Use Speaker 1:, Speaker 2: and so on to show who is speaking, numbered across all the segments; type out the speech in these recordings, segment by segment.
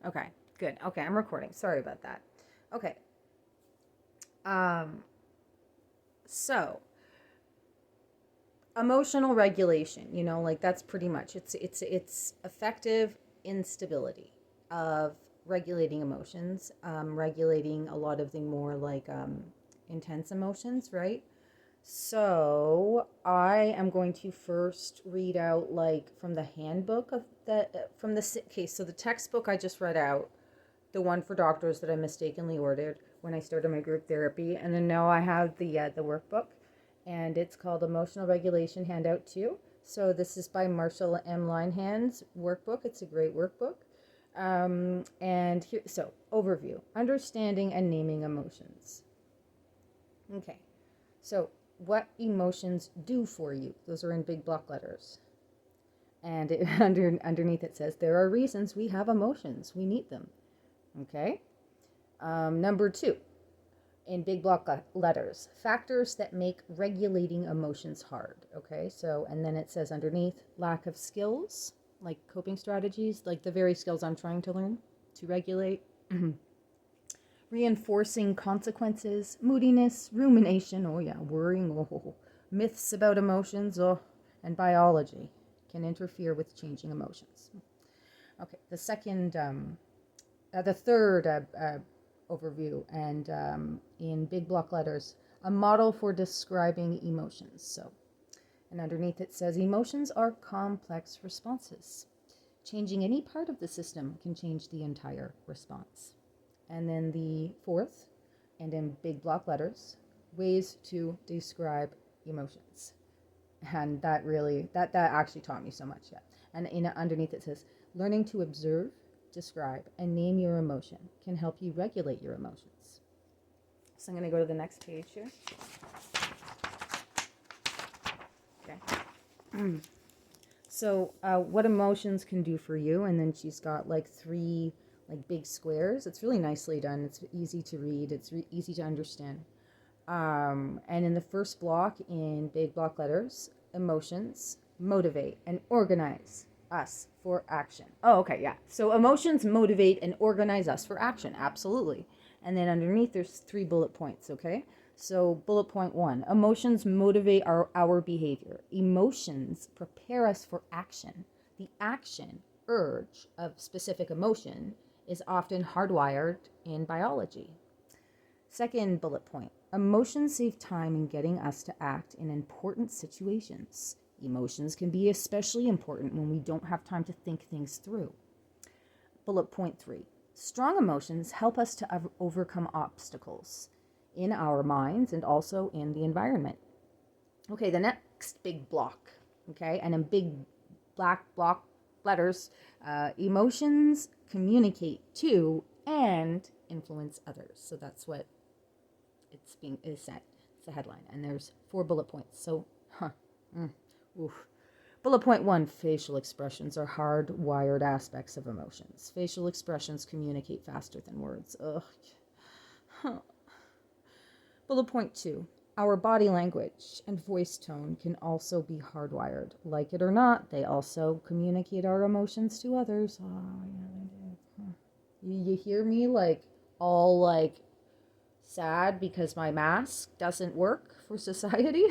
Speaker 1: Okay, good. Okay, I'm recording. Sorry about that. Okay. Um, so emotional regulation, like that's pretty much it's effective instability of regulating emotions, regulating a lot of the more like intense emotions, right? So I am going to first read out like from the handbook of that from the case. So the textbook I just read out, the one for doctors that I mistakenly ordered when I started my group therapy, and then now I have the workbook, and it's called Emotional Regulation Handout 2. So this is by Marshall M. Linehan's workbook. It's a great workbook. And here, so overview: understanding and naming emotions. Okay, so what emotions do for you? Those are in big block letters. And underneath it says there are reasons we have emotions. We need them. Okay. Number 2, in big block letters, factors that make regulating emotions hard. Okay, so, and then it says underneath, lack of skills, like coping strategies, like the very skills I'm trying to learn to regulate. Reinforcing consequences, moodiness, rumination, oh yeah, worrying, oh, myths about emotions, oh, and biology can interfere with changing emotions. Okay, the third overview, and in big block letters, a model for describing emotions. So, and underneath it says emotions are complex responses. Changing any part of the system can change the entire response. And then the fourth, and in big block letters, ways to describe emotions. And that actually taught me so much. Yeah. And underneath it says, learning to observe, describe, and name your emotion can help you regulate your emotions. So I'm going to go to the next page here. Okay. So what emotions can do for you, and then she's got like 3 like big squares. It's really nicely done. It's easy to read. It's easy to understand. And in the first block, in big block letters, emotions motivate and organize us for action. Oh, okay, yeah. So emotions motivate and organize us for action. Absolutely. And then underneath, there's 3 bullet points, okay? So bullet point 1, emotions motivate our behavior. Emotions prepare us for action. The action, urge of specific emotion is often hardwired in biology. Second bullet point, emotions save time in getting us to act in important situations. Emotions can be especially important when we don't have time to think things through. Bullet point 3, strong emotions help us to overcome obstacles in our minds and also in the environment. Okay, the next big block, okay, and in big black block letters, emotions communicate to and influence others. So that's what is set. It's the headline, and there's 4 bullet points. So, oof. Bullet point 1, facial expressions are hardwired aspects of emotions. Facial expressions communicate faster than words. Ugh. Huh. Bullet point 2, our body language and voice tone can also be hardwired. Like it or not, they also communicate our emotions to others. Oh, yeah, they do. You hear me like all like sad because my mask doesn't work for society.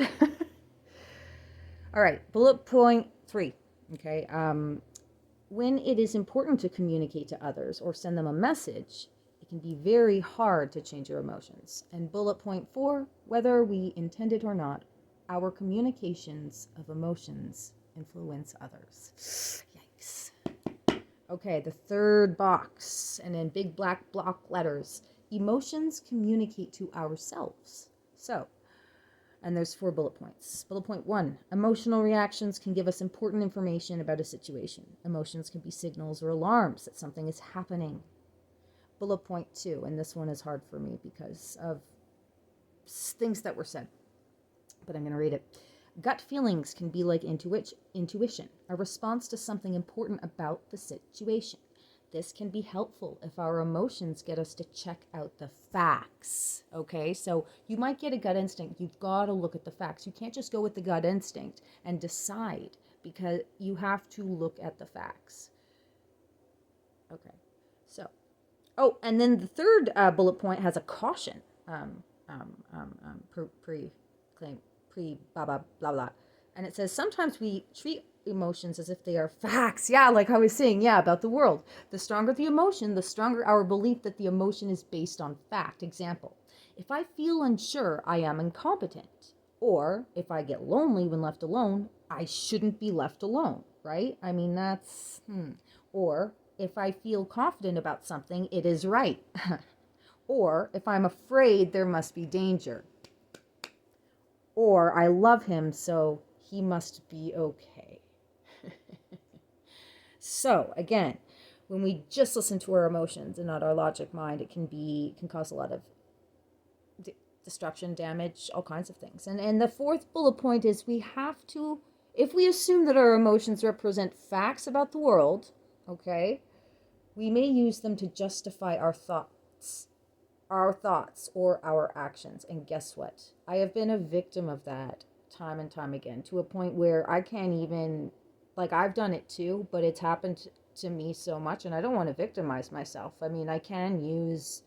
Speaker 1: All right, bullet point 3. Okay, when it is important to communicate to others or send them a message, it can be very hard to change your emotions. And bullet point 4, whether we intend it or not, our communications of emotions influence others. Yikes. Okay, the third box, and in big black block letters, emotions communicate to ourselves. So, and there's 4 bullet points. Bullet point 1, emotional reactions can give us important information about a situation. Emotions can be signals or alarms that something is happening. Bullet point 2, and this one is hard for me because of things that were said, but I'm going to read it. Gut feelings can be like intuition, a response to something important about the situation. This can be helpful if our emotions get us to check out the facts. Okay, so you might get a gut instinct. You've got to look at the facts. You can't just go with the gut instinct and decide, because you have to look at the facts. Okay, So, oh, and then the third bullet point has a caution. Blah, blah, blah, blah. And it says, sometimes we treat emotions as if they are facts. Yeah, like I was saying, yeah, about the world. The stronger the emotion, the stronger our belief that the emotion is based on fact. Example, if I feel unsure, I am incompetent. Or if I get lonely when left alone, I shouldn't be left alone, right? I mean, that's, Or if I feel confident about something, it is right. Or if I'm afraid, there must be danger. Or I love him, so he must be okay. So again, when we just listen to our emotions and not our logic mind, it can cause a lot of destruction, damage, all kinds of things. And the fourth bullet point is we have to, if we assume that our emotions represent facts about the world, okay, we may use them to justify our thoughts or our actions. And guess what? I have been a victim of that time and time again, to a point where I can't even, like, I've done it too, but it's happened to me so much, and I don't want to victimize myself. I mean, I can use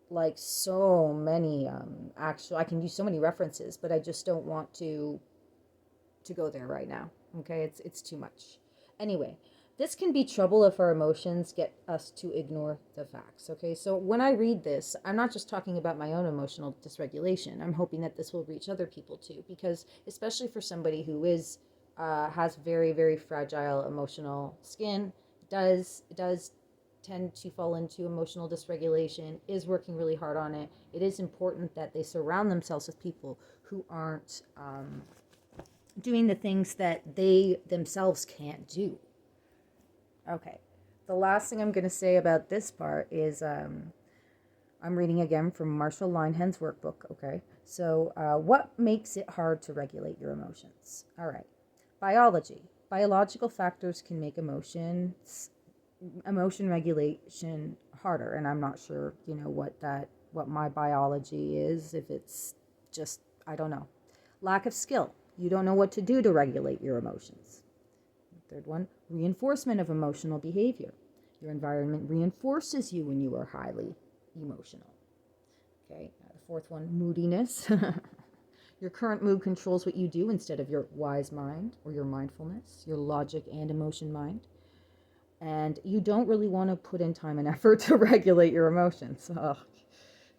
Speaker 1: like so many I can use so many references, but I just don't want to go there right now. Okay, it's too much. Anyway, this can be trouble if our emotions get us to ignore the facts. Okay, so when I read this, I'm not just talking about my own emotional dysregulation. I'm hoping that this will reach other people too, because especially for somebody who is has very, very fragile emotional skin, does tend to fall into emotional dysregulation, is working really hard on it. It is important that they surround themselves with people who aren't doing the things that they themselves can't do. Okay. The last thing I'm going to say about this part is I'm reading again from Marshall Linehan's workbook. Okay. So, what makes it hard to regulate your emotions? All right. Biology. Biological factors can make emotion regulation harder, and I'm not sure, what my biology is, if it's just, I don't know. Lack of skill. You don't know what to do to regulate your emotions. Third one, reinforcement of emotional behavior. Your environment reinforces you when you are highly emotional. Okay, the fourth one, moodiness. Your current mood controls what you do instead of your wise mind or your mindfulness, your logic and emotion mind. And you don't really want to put in time and effort to regulate your emotions. Ugh.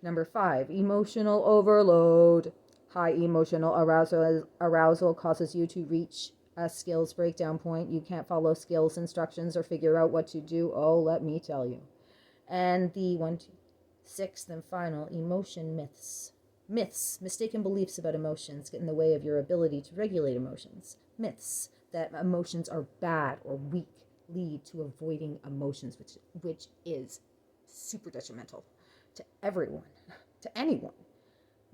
Speaker 1: Number 5, emotional overload. High emotional arousal causes you to reach a skills breakdown point. You can't follow skills instructions or figure out what to do. Oh, let me tell you. And the 6th and final, emotion myths. Myths, mistaken beliefs about emotions, get in the way of your ability to regulate emotions. Myths that emotions are bad or weak lead to avoiding emotions, which is super detrimental to everyone, to anyone.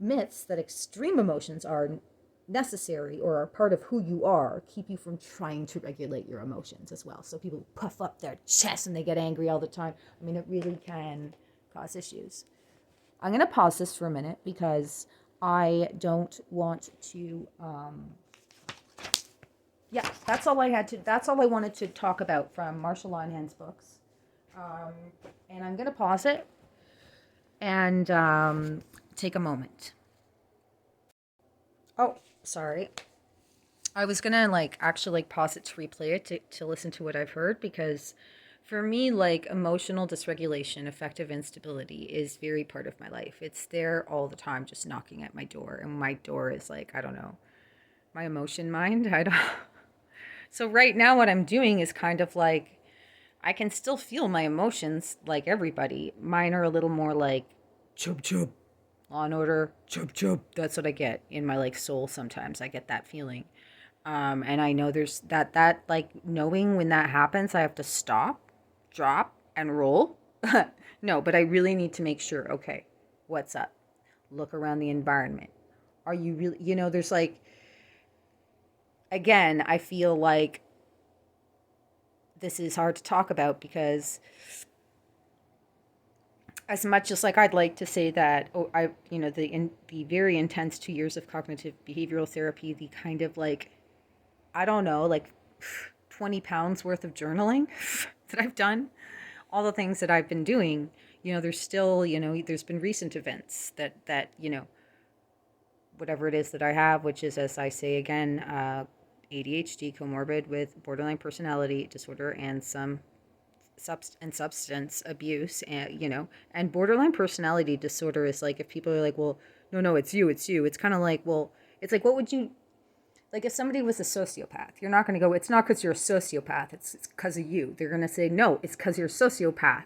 Speaker 1: Myths that extreme emotions are necessary or are part of who you are keep you from trying to regulate your emotions as well. So people puff up their chest and they get angry all the time. I mean, it really can cause issues. I'm going to pause this for a minute because I don't want to that's all I wanted to talk about from Marshall Linehan's books. And I'm going to pause it and take a moment. Oh, sorry. I was going to actually pause it to replay it to listen to what I've heard, because for me, emotional dysregulation, affective instability is very part of my life. It's there all the time, just knocking at my door. And my door is I don't know, my emotion mind. I don't. So right now what I'm doing is kind of I can still feel my emotions like everybody. Mine are a little more chub chub, Law and Order, chub chub. That's what I get in my soul sometimes. I get that feeling. And I know there's that knowing when that happens, I have to stop, drop, and roll. No, but I really need to make sure, okay, what's up? Look around the environment. Are you really, there's again, I feel this is hard to talk about because as much as I'd like to say that, the very intense 2 years of cognitive behavioral therapy, the kind of I don't know, 20 pounds worth of journaling that I've done all the things that I've been doing, there's still, there's been recent events that, whatever it is that I have, which is, as I say again, ADHD comorbid with borderline personality disorder and some substance abuse, and borderline personality disorder is like, if people are like, well, no, it's you, it's kind of like, well, it's like, what would you, like, if somebody was a sociopath, you're not going to go, it's not because you're a sociopath, it's because of you. They're going to say, no, it's because you're a sociopath.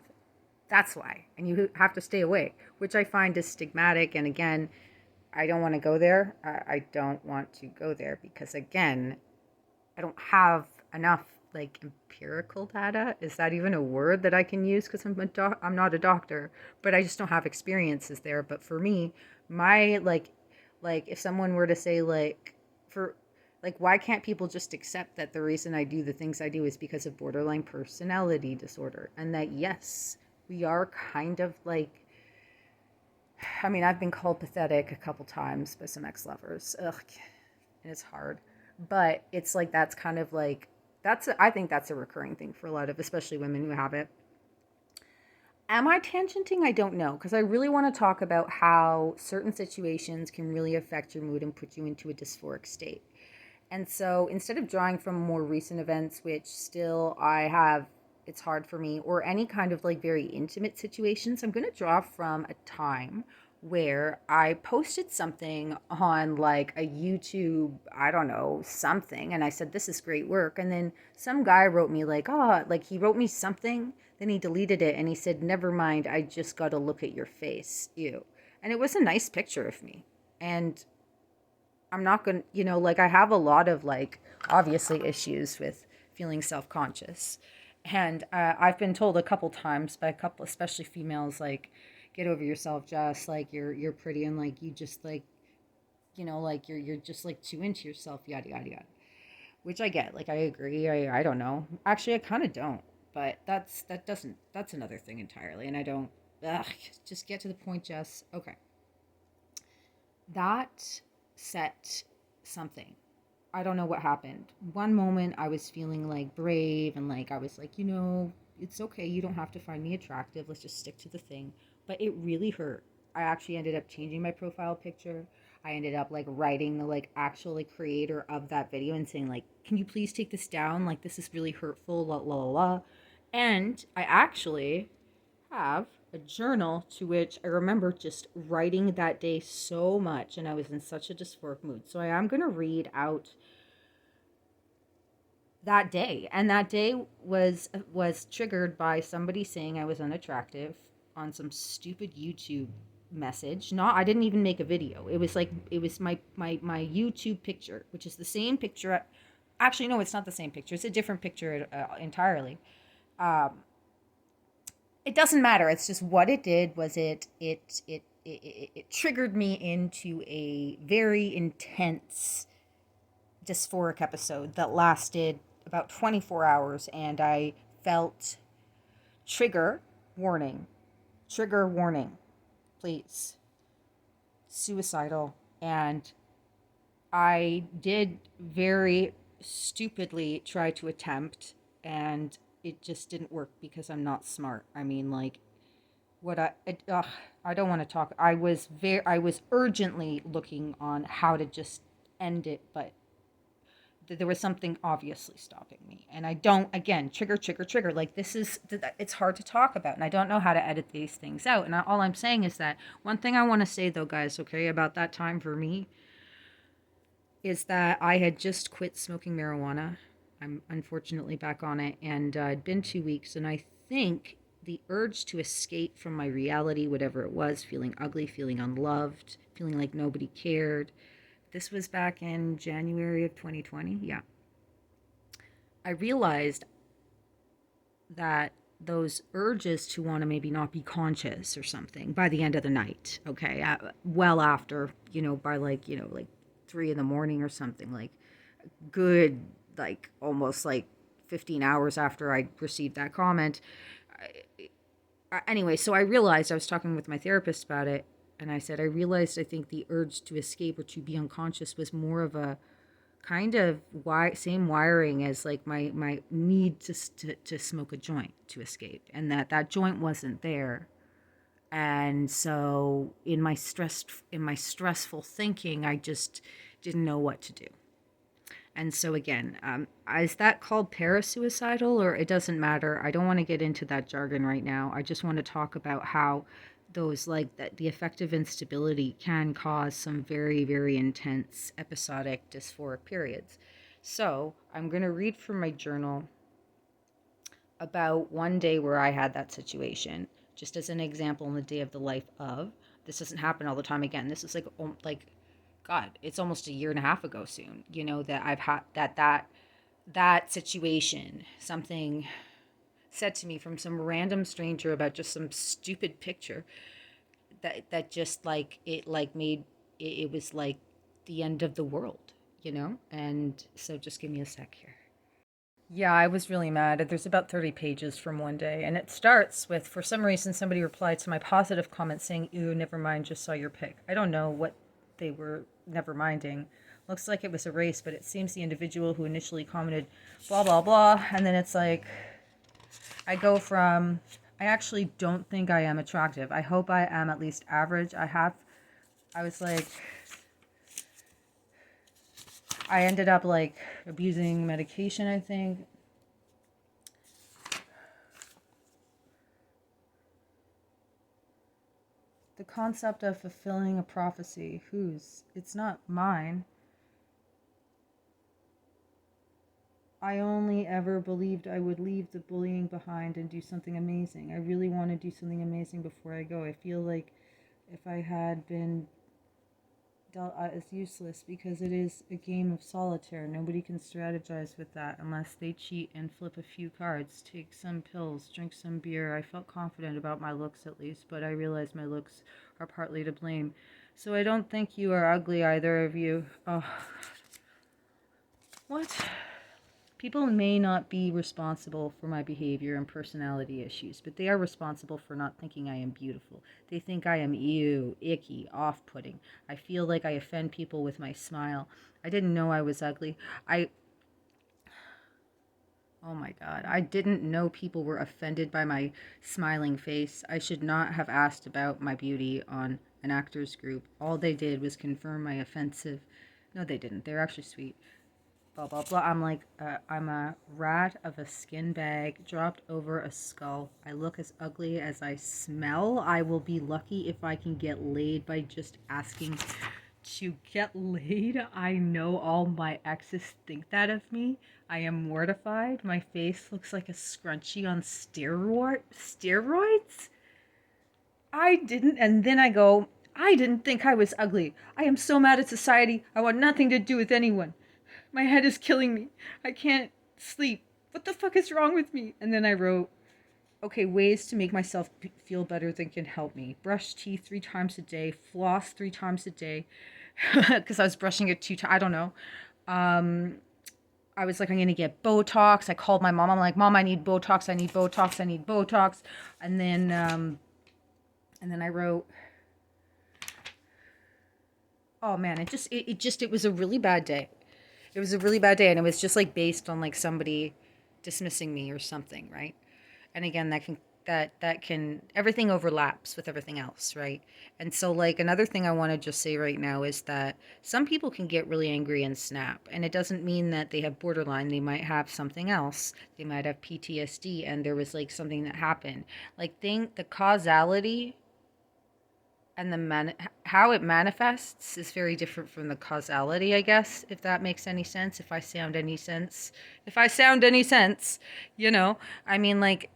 Speaker 1: That's why. And you have to stay away, which I find is stigmatic. And again, I don't want to go there. I don't want to go there because, again, I don't have enough like empirical data. Is that even a word that I can use? Because I'm not a doctor, but I just don't have experiences there. But for me, my like if someone were to say why can't people just accept that the reason I do the things I do is because of borderline personality disorder, and that yes, we are kind of like, I mean, I've been called pathetic a couple times by some ex-lovers. Ugh, and it's hard. But it's like, that's kind of like, I think that's a recurring thing for a lot of, especially women who have it. Am I tangenting? I don't know, because I really want to talk about how certain situations can really affect your mood and put you into a dysphoric state. And so instead of drawing from more recent events, which still it's hard for me, or any kind of like very intimate situations, I'm going to draw from a time where I posted something on like a YouTube, I don't know, something, and I said, this is great work. And then some guy wrote me like, he wrote me something, then he deleted it and he said, never mind, I just got to look at your face. Ew. And it was a nice picture of me. And I'm not going to, I have a lot of like, obviously, issues with feeling self-conscious. And I've been told a couple times by a couple, especially females, like, get over yourself, Jess, like, you're pretty, and like, you just like, like, you're just like too into yourself, yada, yada, yada. Which I get, like, I agree. I don't know. Actually, I kind of don't. But that's another thing entirely. And I don't, just get to the point, Jess. Okay. That set something. I don't know what happened. One moment I was feeling like brave and like I was like, it's okay. You don't have to find me attractive. Let's just stick to the thing. But it really hurt. I actually ended up changing my profile picture. I ended up like writing the like actual like creator of that video and saying like, can you please take this down? Like, this is really hurtful, la la la la. And I actually have a journal to which I remember just writing that day so much, and I was in such a dysphoric mood. So I am going to read out that day. And that day was triggered by somebody saying I was unattractive on some stupid YouTube message. I didn't even make a video. It was my YouTube picture, which is the same picture. Actually, no, it's not the same picture. It's a different picture entirely. It doesn't matter. It's just what it did was it triggered me into a very intense dysphoric episode that lasted about 24 hours, and I felt trigger warning, please, suicidal. And I did very stupidly try to attempt, and it just didn't work because I'm not smart. I mean, like, I don't want to talk. I was urgently looking on how to just end it, but there was something obviously stopping me. And I don't, again, trigger. Like, it's hard to talk about, and I don't know how to edit these things out. And all I'm saying is that one thing I want to say, though, guys, okay, about that time for me is that I had just quit smoking marijuana. I'm unfortunately back on it, and it'd been 2 weeks, and I think the urge to escape from my reality, whatever it was, feeling ugly, feeling unloved, feeling like nobody cared. This was back in January of 2020. Yeah. I realized that those urges to want to maybe not be conscious or something by the end of the night, okay, well after, by like 3 a.m. or something, like good, like almost like 15 hours after I received that comment. Anyway, so I realized, I was talking with my therapist about it, and I said, I realized I think the urge to escape or to be unconscious was more of a kind of same wiring as like my need to smoke a joint to escape, and that joint wasn't there. And so in my stressful thinking, I just didn't know what to do. And so again, is that called parasuicidal, or it doesn't matter? I don't want to get into that jargon right now. I just want to talk about how those like that the affective instability can cause some very, very intense episodic dysphoric periods. So I'm going to read from my journal about one day where I had that situation, just as an example in the day of the life of. This doesn't happen all the time. Again, this is like God, it's almost a year and a half ago soon, that I've had that situation, something said to me from some random stranger about just some stupid picture that just like it like made it was like the end of the world. And so just give me a sec here. Yeah, I was really mad. There's about 30 pages from one day, and it starts with, for some reason, somebody replied to my positive comment saying, "Ew, never mind, just saw your pic." I don't know what they were never minding. Looks like it was erased, but it seems the individual who initially commented, blah, blah, blah, and then it's like, I go from, I actually don't think I am attractive. I hope I am at least average. I was like, I ended up like abusing medication, I think. The concept of fulfilling a prophecy, whose? It's not mine. I only ever believed I would leave the bullying behind and do something amazing. I really want to do something amazing before I go. I feel like if I had been dealt as useless, because it is a game of solitaire. Nobody can strategize with that unless they cheat and flip a few cards, take some pills, drink some beer. I felt confident about my looks at least, but I realized my looks are partly to blame. So I don't think you are ugly, either of you. Oh, what? People may not be responsible for my behavior and personality issues, but they are responsible for not thinking I am beautiful. They think I am ew, icky, off-putting. I feel like I offend people with my smile. I didn't know I was ugly. Oh my God, I didn't know people were offended by my smiling face. I should not have asked about my beauty on an actors group. All they did was confirm my offensive. No, they didn't. They're actually sweet. Blah blah blah. I'm like, I'm a rat of a skin bag dropped over a skull. I look as ugly as I smell. I will be lucky if I can get laid by just asking to get laid. I know all my exes think that of me. I am mortified. My face looks like a scrunchie on steroids. I didn't, and then I go, I didn't think I was ugly. I am so mad at society. I want nothing to do with anyone. My head is killing me. I can't sleep. What the fuck is wrong with me? And then I wrote, okay, ways to make myself feel better that can help me. Brush teeth 3 times a day. Floss 3 times a day. Because I was brushing it 2 times. I don't know. I was like, I'm going to get Botox. I called my mom. I'm like, Mom, I need Botox. I need Botox. I need Botox. And then I wrote, oh man, it was a really bad day. It was a really bad day, and it was just like based on like somebody dismissing me or something, right? And again, that can everything overlaps with everything else, right? And so like another thing I want to just say right now is that some people can get really angry and snap, and it doesn't mean that they have borderline. They might have something else. They might have PTSD, and there was like something that happened. Like the causality and how it manifests is very different from the causality, I guess, if that makes any sense. If I sound any sense, I mean, like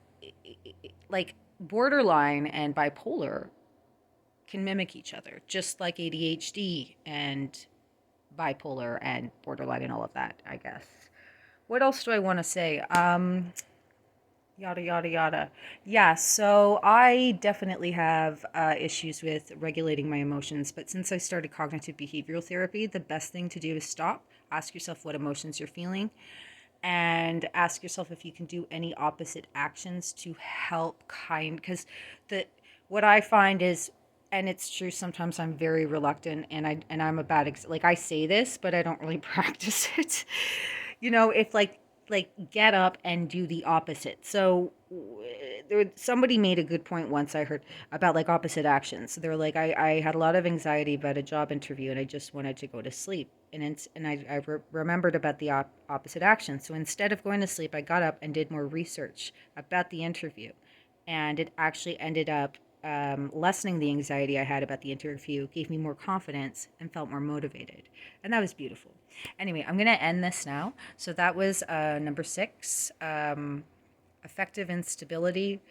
Speaker 1: borderline and bipolar can mimic each other, just like ADHD and bipolar and borderline and all of that, I guess. What else do I want to say? Yada, yada, yada. Yeah, so I definitely have issues with regulating my emotions, but since I started cognitive behavioral therapy, the best thing to do is stop, ask yourself what emotions you're feeling, and ask yourself if you can do any opposite actions to help because what I find is and it's true, sometimes I'm very reluctant, and I'm a bad like, I say this, but I don't really practice it. If like get up and do the opposite. So somebody made a good point once, I heard, about like opposite actions. So they were like, I had a lot of anxiety about a job interview, and I just wanted to go to sleep. And I remembered about the opposite action. So instead of going to sleep, I got up and did more research about the interview, and it actually ended up lessening the anxiety I had about the interview, gave me more confidence, and felt more motivated. And that was beautiful. Anyway, I'm going to end this now. So that was number 6, affective instability,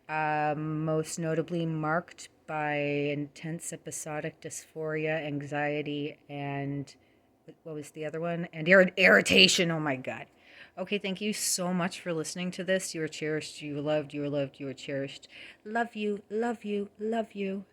Speaker 1: most notably marked by intense episodic dysphoria, anxiety, and what was the other one? And irritation. Oh my God. Okay, thank you so much for listening to this. You are cherished, you are loved, you are loved, you are cherished. Love you, love you, love you.